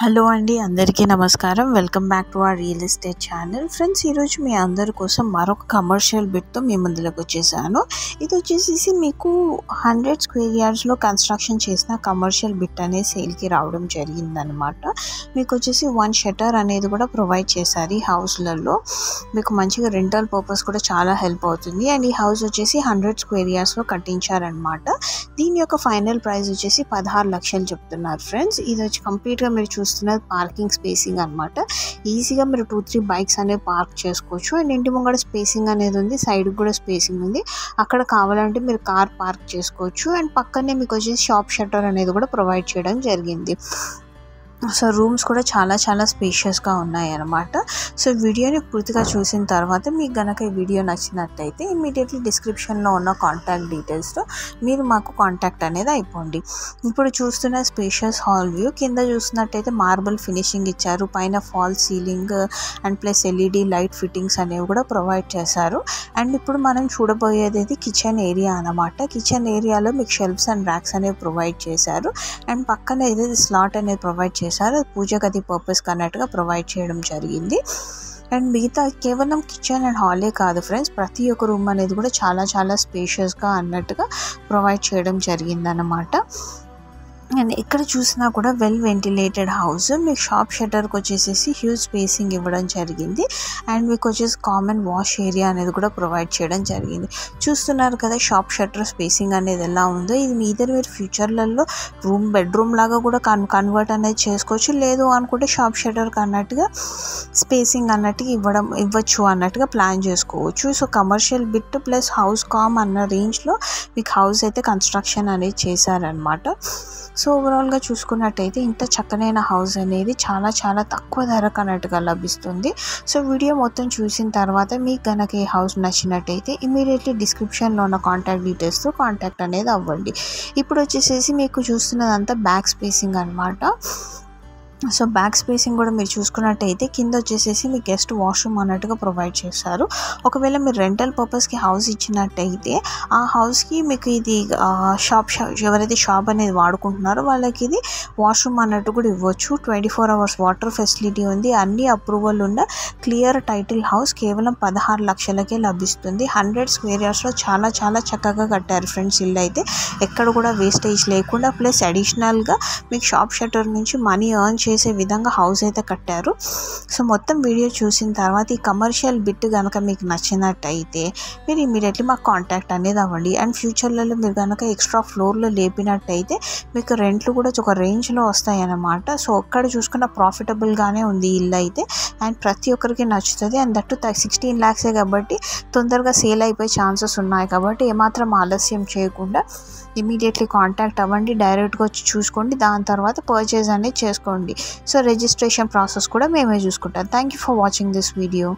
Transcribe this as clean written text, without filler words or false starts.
Hello అండి, అందరికీ నమస్కారం. Welcome back to our real estate channel. Friends, ఈరోజు మీ అందరి కోసం మరొక కమర్షియల్ బిట్తో మీ ముందులోకి వచ్చేసాను. ఇది వచ్చేసి మీకు 100 స్క్వేర్ యార్డ్స్లో కన్స్ట్రక్షన్ చేసిన కమర్షియల్ బిట్ అనేది సేల్కి రావడం జరిగిందనమాట. మీకు వచ్చేసి 1 షట్టర్ అనేది కూడా ప్రొవైడ్ చేశారు ఈ హౌస్లలో. మీకు మంచిగా రెంటల్ పర్పస్ కూడా చాలా హెల్ప్ అవుతుంది. అండ్ ఈ హౌస్ వచ్చేసి 100 స్క్వేర్ యార్డ్స్లో కట్టించారనమాట. దీని యొక్క ఫైనల్ ప్రైస్ వచ్చేసి 16 లక్షలు చెప్తున్నారు. ఫ్రెండ్స్, ఇది వచ్చి కంప్లీట్గా మీరు చూస్తున్నది పార్కింగ్ స్పేసింగ్ అనమాట. ఈజీగా మీరు 2-3 బైక్స్ అనేవి పార్క్ చేసుకోవచ్చు. అండ్ ఇంటి ముంగడ స్పేసింగ్ అనేది ఉంది, సైడ్కి కూడా స్పేసింగ్ ఉంది. అక్కడ కావాలంటే మీరు కార్ పార్క్ చేసుకోవచ్చు. అండ్ పక్కనే మీకు వచ్చేసి షాప్ షట్టర్ అనేది కూడా ప్రొవైడ్ చేయడం జరిగింది. సో రూమ్స్ కూడా చాలా స్పేషియస్గా ఉన్నాయి అన్నమాట. సో వీడియోని పూర్తిగా చూసిన తర్వాత మీకు కనుక ఈ వీడియో నచ్చినట్టయితే ఇమీడియట్లీ డిస్క్రిప్షన్లో ఉన్న కాంటాక్ట్ డీటెయిల్స్తో మీరు మాకు కాంటాక్ట్ అనేది అయిపోండి. ఇప్పుడు చూస్తున్న స్పేషియస్ హాల్ వ్యూ. కింద చూస్తున్నట్టయితే మార్బుల్ ఫినిషింగ్ ఇచ్చారు. పైన fall ceiling and plus LED light fittings అనేవి కూడా ప్రొవైడ్ చేశారు. అండ్ ఇప్పుడు మనం చూడబోయేది కిచెన్ ఏరియా అన్నమాట. కిచెన్ ఏరియాలో మీకు షెల్ఫ్స్ అండ్ ర్యాక్స్ అనేవి ప్రొవైడ్ చేశారు. అండ్ పక్కన ఏదైతే స్లాట్ అనేది ప్రొవైడ్ చేశారు, పూజ గది పర్పస్ కన్నట్టుగా ప్రొవైడ్ చేయడం జరిగింది. అండ్ మిగతా కేవలం కిచెన్ అండ్ హాలే కాదు ఫ్రెండ్స్, ప్రతి ఒక్క రూమ్ అనేది కూడా చాలా స్పేషియస్గా అన్నట్టుగా ప్రొవైడ్ చేయడం జరిగిందన్నమాట. అండ్ ఎక్కడ చూసినా కూడా వెల్ వెంటిలేటెడ్ హౌస్. మీకు షాప్ షట్టర్కి వచ్చేసి హ్యూజ్ స్పేసింగ్ ఇవ్వడం జరిగింది. అండ్ మీకు వచ్చేసి కామన్ వాష్ ఏరియా అనేది కూడా ప్రొవైడ్ చేయడం జరిగింది. చూస్తున్నారు కదా షాప్ షట్టర్ స్పేసింగ్ అనేది ఎలా ఉందో. ఇది మీరు ఫ్యూచర్లలో బెడ్రూమ్ లాగా కూడా కన్వర్ట్ అనేది చేసుకోవచ్చు. లేదు అనుకుంటే షాప్ షట్టర్కి అన్నట్టుగా స్పేసింగ్ అన్నట్టుగా ఇవ్వచ్చు అన్నట్టుగా ప్లాన్ చేసుకోవచ్చు. So commercial bit plus house cum అన్న రేంజ్లో మీకు హౌస్ అయితే కన్స్ట్రక్షన్ అనేది చేశారనమాట. సో ఓవరాల్గా చూసుకున్నట్టయితే ఇంత చక్కనైన హౌస్ అనేది చాలా తక్కువ ధరకు అన్నట్టుగా లభిస్తుంది. సో వీడియో మొత్తం చూసిన తర్వాత మీకు కనుక ఈ హౌస్ నచ్చినట్టయితే ఇమీడియట్లీ డిస్క్రిప్షన్లో ఉన్న కాంటాక్ట్ డీటెయిల్స్తో కాంటాక్ట్ అనేది అవ్వండి. ఇప్పుడు వచ్చేసి మీకు చూస్తున్నదంతా బ్యాక్ స్పేసింగ్ అనమాట. సో బ్యాక్ స్పేసింగ్ కూడా మీరు చూసుకున్నట్టయితే కింద వచ్చేసి మీ గెస్ట్ వాష్రూమ్ అన్నట్టుగా ప్రొవైడ్ చేశారు. ఒకవేళ మీరు రెంటల్ పర్పస్కి హౌస్ ఇచ్చినట్టయితే ఆ హౌస్కి మీకు ఇది ఎవరైతే షాప్ అనేది వాడుకుంటున్నారో వాళ్ళకి ఇది వాష్రూమ్ అన్నట్టు కూడా ఇవ్వచ్చు. 24 hours వాటర్ ఫెసిలిటీ ఉంది. అన్ని అప్రూవల్ ఉన్న క్లియర్ టైటిల్ హౌస్ కేవలం 16 లక్షలకే లభిస్తుంది. 100 స్క్వేర్ యార్డ్స్లో చాలా చక్కగా కట్టారు ఫ్రెండ్స్. ఇల్లు అయితే ఎక్కడ కూడా వేస్టేజ్ లేకుండా ప్లస్ అడిషనల్గా మీకు షాప్ షట్టర్ నుంచి మనీ ఎర్న్ చేసే విధంగా హౌస్ అయితే కట్టారు. సో మొత్తం వీడియో చూసిన తర్వాత ఈ కమర్షియల్ బిట్ కనుక మీకు నచ్చినట్టయితే మీరు ఇమీడియట్లీ మాకు కాంటాక్ట్ అనేది అవ్వండి. అండ్ ఫ్యూచర్లలో మీరు కనుక ఎక్స్ట్రా ఫ్లోర్లో లేపినట్టయితే మీకు రెంట్లు కూడా ఒక రేంజ్లో వస్తాయి అన్నమాట. సో ఒక్కడ చూసుకున్న ప్రాఫిటబుల్గానే ఉంది ఇల్లు అయితే. అండ్ ప్రతి ఒక్కరికి నచ్చుతుంది. అండ్ దట్టు 16 lakhs కాబట్టి తొందరగా సేల్ అయిపోయే ఛాన్సెస్ ఉన్నాయి. కాబట్టి ఏమాత్రం ఆలస్యం చేయకుండా ఇమీడియట్లీ కాంటాక్ట్ అవ్వండి. డైరెక్ట్గా వచ్చి చూసుకోండి. దాని తర్వాత పర్చేజ్ అనేది చేసుకోండి. సో రిజిస్ట్రేషన్ ప్రాసెస్ కూడా మేమే చూసుకుంటాం. Thank you for watching this video.